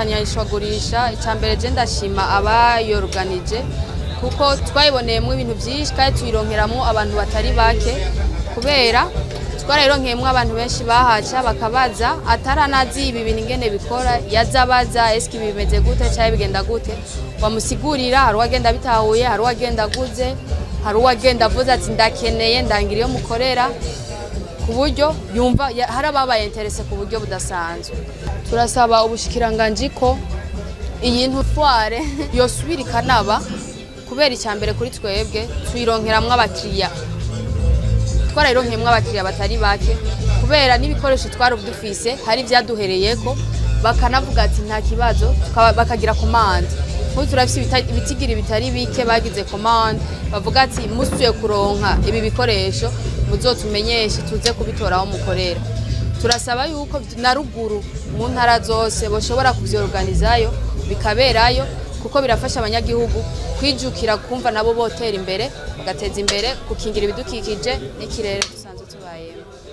hanyanishwagurisha icambere je ndashima abayorganije kuko twayiboneyemo ibintu byinshi kandi tuyironkeramo abantu batari bake kubera twarayironkeyemo abantu benshi bahaca bakabaza ataranazi ibi bintu ingene bikora yazabaza eski bimeze gute cyangwa bigenda gute wamusigurira hari uwagenda bitahuye hari uwagenda aguze hari uwagenda avuze ati ndakeneye ndangira iyo mukorera ku buryo yumva hari ababaye interese ku buryo budasanzwe. Turasaba ubushikiranganje ko iyi ntutware yosubira ikanaba kubera icyambere kuri twebwe tuyironkeramwe abakiriya twarayironkeyemo abakiriya batari bake kubera n'ibikoresho twarubdufise hari byaduhereyeko bakanavuga ati nta kibazo bakagira commande nko turafise ibitigira bitari bike bagize commande bavuga ati musuye kuronka ibi bikoresho muzotumenyeshe tuze kubitoraho mukorera. Turasaba yuko na ruguru mu ntara zose boshobora kuvyorganizayo bikaberayo kuko birafasha abanyagihugu kwijukira kumva nabo botera imbere bagateza imbere gukingira ibidukikije n'ikirere dusanzwe tubayemo.